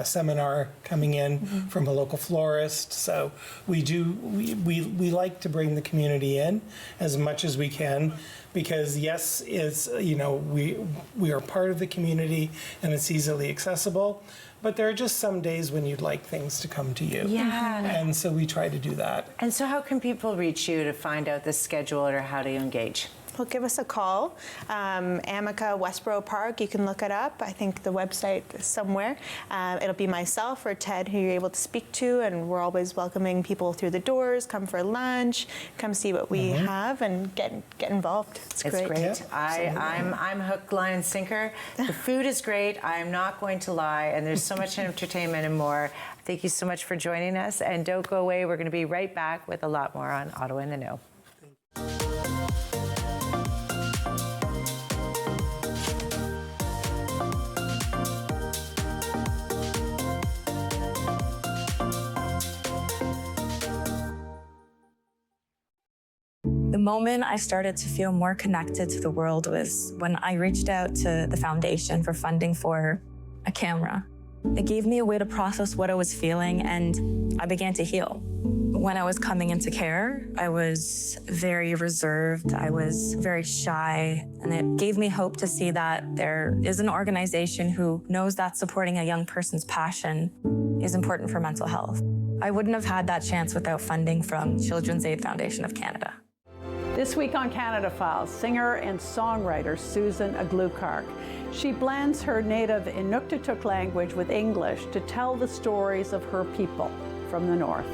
X: seminar coming in from a local florist. So we like to bring the community in as much as we can, because yes, it's we are part of the community and it's easily accessible. But there are just some days when you'd like things to come to you.
B: Yeah.
X: And so we try to do that.
B: And so how can people reach you to find out the schedule or how to engage?
W: Well, give us a call. Amica Westboro Park, you can look it up. I think the website is somewhere. It'll be myself or Ted who you're able to speak to, and we're always welcoming people through the doors. Come for lunch, come see what we have, and get involved. It's great.
B: Yeah, I'm hook, line, and sinker. The food is great. I'm not going to lie, and there's so much entertainment and more. Thank you so much for joining us, and don't go away. We're going to be right back with a lot more on Ottawa in the Know.
A: The moment I started to feel more connected to the world was when I reached out to the foundation for funding for a camera. It gave me a way to process what I was feeling, and I began to heal. When I was coming into care, I was very reserved. I was very shy, and it gave me hope to see that there is an organization who knows that supporting a young person's passion is important for mental health. I wouldn't have had that chance without funding from Children's Aid Foundation of Canada.
U: This week on Canada Files, singer and songwriter Susan Aglukark. She blends her native Inuktitut language with English to tell the stories of her people from the north.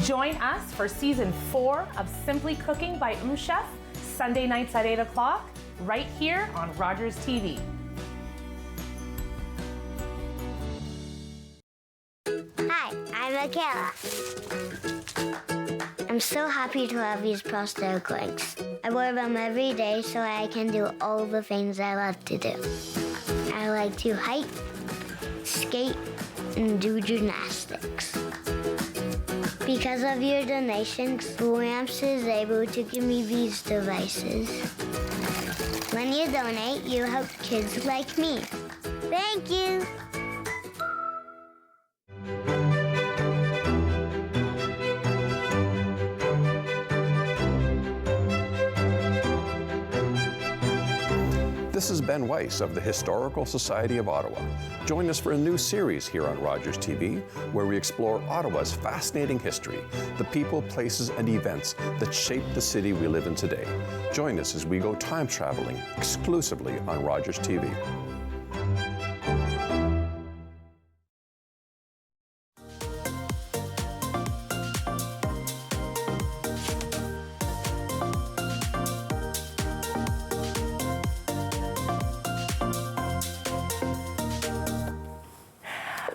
O: Join us for season 4 of Simply Cooking by Chef, Sunday nights at 8 o'clock, right here on Rogers TV.
C: Hi, I'm Michaela. I'm so happy to have these prosthetic legs. I wear them every day so I can do all the things I love to do. I like to hike, skate, and do gymnastics. Because of your donations, Lamps is able to give me these devices. When you donate, you help kids like me. Thank you.
D: This is Ben Weiss of the Historical Society of Ottawa. Join us for a new series here on Rogers TV, where we explore Ottawa's fascinating history, the people, places, and events that shape the city we live in today. Join us as we go time traveling exclusively on Rogers TV.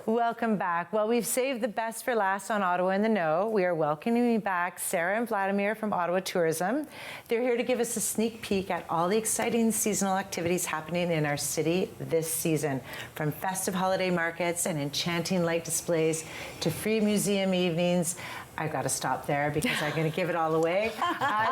B: Welcome back. Well, we've saved the best for last on Ottawa in the Know. We are welcoming back Sarah and Vladimir from Ottawa Tourism. They're here to give us a sneak peek at all the exciting seasonal activities happening in our city this season, from festive holiday markets and enchanting light displays to free museum evenings. I've got to stop there because I'm going to give it all away.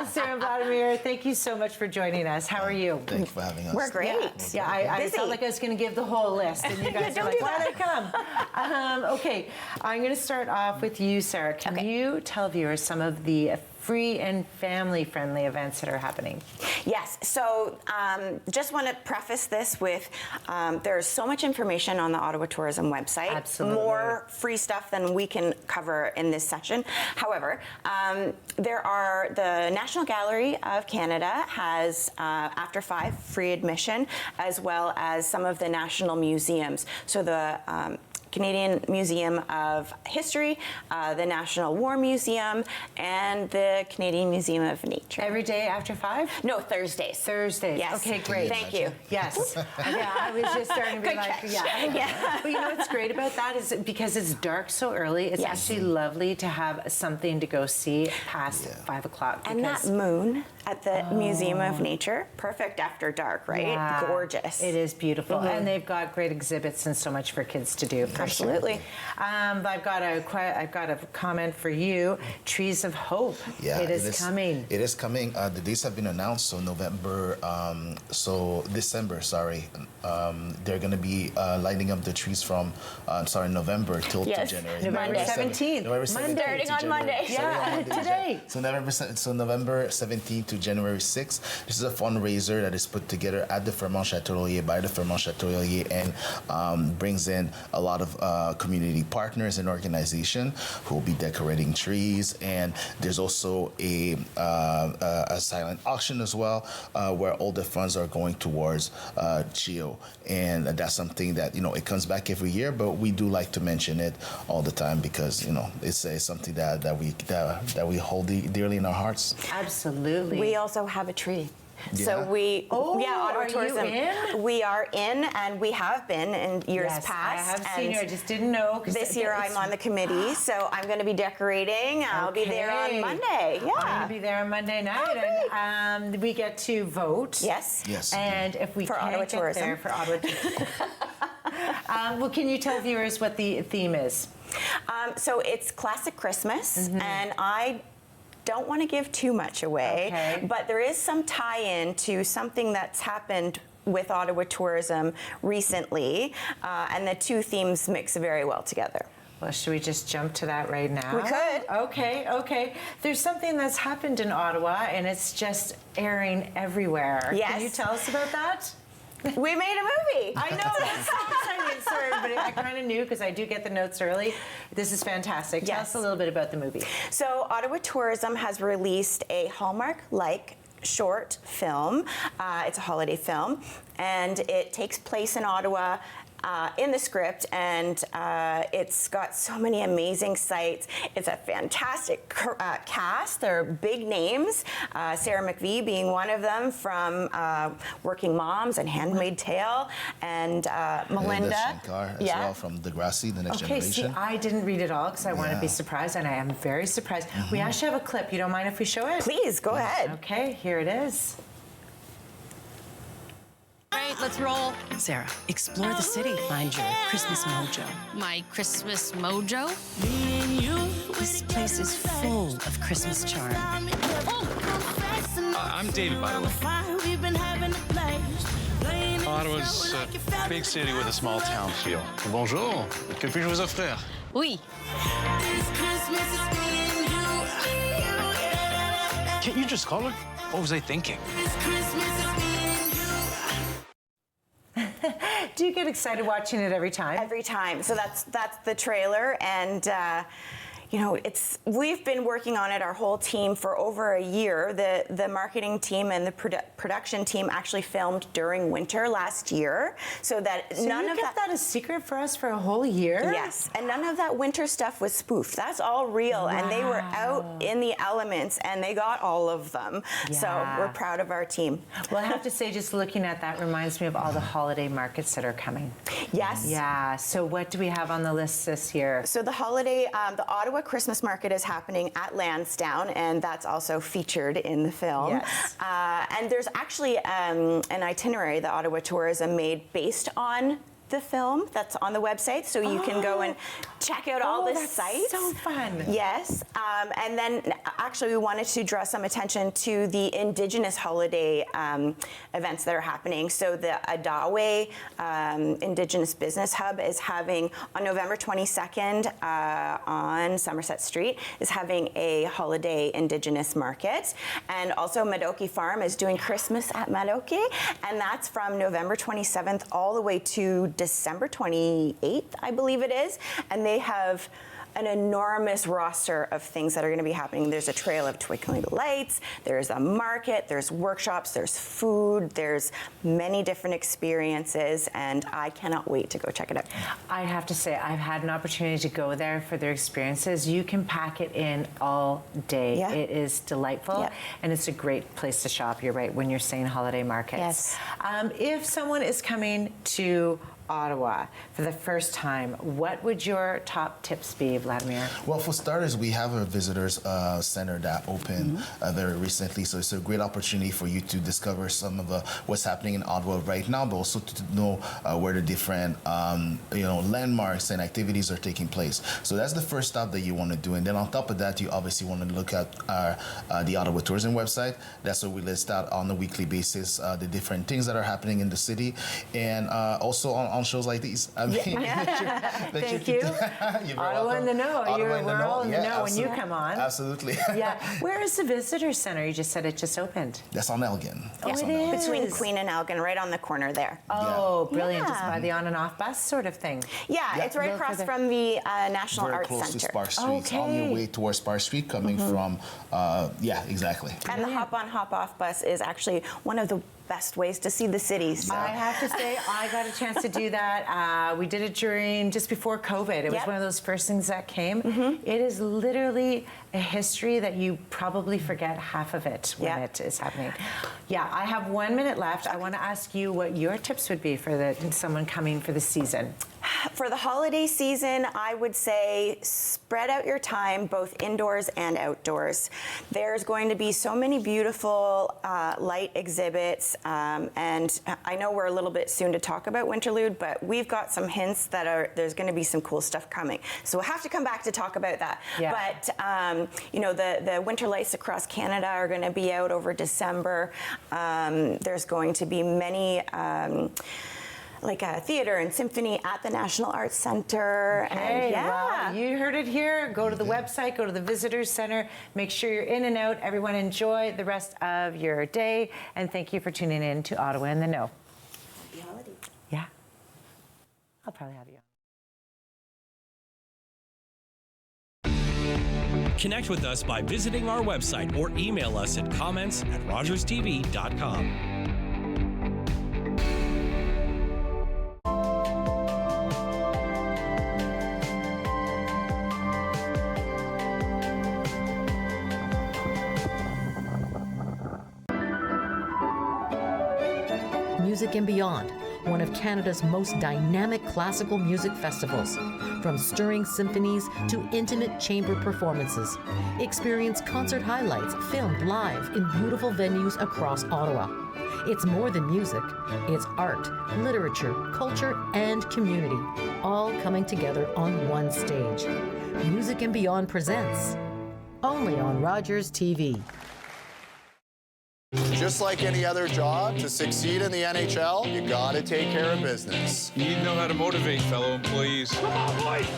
B: Sarah and Vladimir, thank you so much for joining us. How are you?
I: Thank you for having us.
A: We're great.
B: Yeah, I felt like I was going to give the whole list, and you guys are like, why did I come? Okay, I'm going to start off with you, Sarah. Can you tell viewers some of the free and family-friendly events that are happening?
J: Yes, so just want to preface this with there's so much information on the Ottawa Tourism website.
B: Absolutely.
J: More free stuff than we can cover in this session. However, there are the National Gallery of Canada has after 5 free admission, as well as some of the national museums. So the Canadian Museum of History, the National War Museum, and the Canadian Museum of Nature.
B: Every day after 5?
J: No, Thursdays.
B: Thursdays.
J: Yes.
B: Okay, great.
J: Thank you.
B: Yes. Yeah, I was just starting to be
J: Good
B: like,
J: catch.
B: yeah. But you know what's great about that is because it's dark so early, it's actually lovely to have something to go see past 5 o'clock.
J: And that moon at the Museum of Nature, perfect after dark, right?
B: Yeah.
J: Gorgeous.
B: It is beautiful.
J: Mhm.
B: And they've got great exhibits and so much for kids to do.
J: Absolutely.
B: I've got a comment for you. Trees of Hope.
I: Yeah,
B: it is coming.
I: It is coming. The dates have been announced. So December. Sorry, they're going to be lighting up the trees from November till to January.
B: November 17th.
I: November 17th.
J: Starting on Monday.
B: Yeah, today.
I: So November 17th to January 6th. This is a fundraiser that is put together at the Fairmont Chateauroyer by the Fairmont Chateauroyer and brings in a lot of community partners and organizations who will be decorating trees. And there's also a silent auction as well, where all the funds are going towards GEO. And that's something that, it comes back every year, but we do like to mention it all the time because, it's something that we hold dearly in our hearts.
B: Absolutely.
J: We also have a tree.
I: Yeah.
J: So Ottawa
B: are
J: Tourism.
B: You in?
J: We are in, and we have been in years past.
B: I have seen you. I just didn't know.
J: This year I'm on the committee, so I'm going to be decorating. I'll be there on Monday. Yeah,
B: I'm going to be there on Monday night, and we get to vote.
J: Yes.
I: Yes.
B: And if we
J: for
B: can't
J: Ottawa
B: get
J: Tourism.
B: there for Ottawa Tourism. Well, can you tell viewers what the theme is?
J: So it's Classic Christmas, and I don't want to give too much away, but there is some tie-in to something that's happened with Ottawa Tourism recently, and the two themes mix very well together.
B: Well, should we just jump to that right now?
J: We could.
B: Okay. There's something that's happened in Ottawa, and it's just airing everywhere.
J: Yes.
B: Can you tell us about that?
J: We made a movie.
B: I know, that's so exciting. Sorry, but I kind of knew because I do get the notes early. This is fantastic. Tell us a little bit about the movie.
J: So Ottawa Tourism has released a Hallmark-like short film. It's a holiday film, and it takes place in Ottawa. In the script, and it's got so many amazing sights. It's a fantastic cast. They're big names, Sarah McVie being one of them from Working Moms and Handmaid's Tale, and Melinda
I: Shankar as well from Degrassi, The Next Generation.
B: Okay, see, I didn't read it all because I want to be surprised, and I am very surprised. We actually have a clip. You don't mind if we show it?
J: Please, go ahead.
B: Okay, here it is.
G: Right, let's roll.
K: Sarah, explore the city. Find your Christmas mojo.
G: My Christmas mojo?
K: This place is full of Christmas charm.
F: I'm David, by the way. Ottawa's a big city with a small town feel. Bonjour. Que puis-je vous offrir?
G: Oui.
F: Can't you just call her? What was I thinking?
B: Do you get excited watching it every time?
J: Every time. So that's the trailer, and you know, we've been working on it, our whole team, for over a year. The marketing team and the production team actually filmed during winter last year, so that none of
B: that a secret for us for a whole year.
J: Yes, and none of that winter stuff was spoofed. That's all real, and they were out in the elements, and they got all of them. So we're proud of our team.
B: Well, I have to say, just looking at that reminds me of all the holiday markets that are coming.
J: Yes.
B: Yeah. So what do we have on the list this year?
J: So the holiday, the Ottawa Christmas Market is happening at Lansdowne, and that's also featured in the film.
B: Yes.
J: And there's actually an itinerary that Ottawa Tourism made based on the film that's on the website, so you can go and check out all the sites.
B: So fun.
J: Yes, and then actually we wanted to draw some attention to the Indigenous holiday events that are happening. So the Adawe Indigenous Business Hub is having, on November 22nd on Somerset Street, is having a holiday Indigenous market. And also Madoki Farm is doing Christmas at Madoki, and that's from November 27th all the way to December 28th, I believe it is, and they have an enormous roster of things that are going to be happening. There's a trail of twinkling lights, there's a market, there's workshops, there's food, there's many different experiences, and I cannot wait to go check it out.
B: I have to say, I've had an opportunity to go there for their experiences. You can pack it in all day.
J: Yeah.
B: It is delightful,
J: Yeah.
B: and it's a great place to shop. You're right, when you're saying holiday markets.
J: Yes.
B: If someone is coming to Ottawa for the first time, what would your top tips be, Vladimir?
I: Well, for starters, we have a visitors center that opened very recently, so it's a great opportunity for you to discover some of what's happening in Ottawa right now, but also to know where the different landmarks and activities are taking place. So that's the first stop that you want to do, and then on top of that, you obviously want to look at the Ottawa Tourism website. That's where we list out on a weekly basis the different things that are happening in the city, and also on shows like these. I mean,
B: Thank you. Ottawa in the know. We're all in the know when you come on.
I: Absolutely.
B: Yeah. Where is the visitor center? You just said it just opened.
I: That's on Elgin.
B: Oh, it is.
J: Between Queen and Elgin, right on the corner there.
B: Oh, brilliant.
J: Yeah.
B: Just by the on and off bus sort of thing.
J: Yeah, it's right across from the National Arts
I: Very close
J: Center.
I: to Spark Street. On your way towards Spark Street, coming from, exactly.
J: And the hop-on, hop-off bus is actually one of the best ways to see the city. So.
B: I have to say, I got a chance to do that. We did it just before COVID. It was one of those first things that came. It is literally a history that you probably forget half of it when it is happening. Yeah, I have 1 minute left. I want to ask you what your tips would be for someone coming for the season.
J: for the holiday season, I would say spread out your time both indoors and outdoors. There's going to be so many beautiful light exhibits, and I know we're a little bit soon to talk about Winterlude, but we've got some hints that there's going to be some cool stuff coming. So we'll have to come back to talk about that.
B: Yeah.
J: But you know, the winter lights across Canada are going to be out over December. There's going to be many like a theater and symphony at the National Arts Center.
B: Okay,
J: and yeah.
B: well, you heard it here. Go to the website, go to the Visitors Center. Make sure you're in and out. Everyone enjoy the rest of your day. And thank you for tuning in to Ottawa in the Know.
J: Happy holidays.
B: Yeah. I'll probably have you on.
L: Connect with us by visiting our website or email us at comments@rogerstv.com.
M: Music and Beyond, one of Canada's most dynamic classical music festivals. From stirring symphonies to intimate chamber performances. Experience concert highlights filmed live in beautiful venues across Ottawa. It's more than music. It's art, literature, culture, and community, all coming together on one stage. Music and Beyond presents, only on Rogers TV.
E: Just like any other job, to succeed in the NHL, you gotta take care of business.
F: You need to know how to motivate fellow employees. Come on, boys!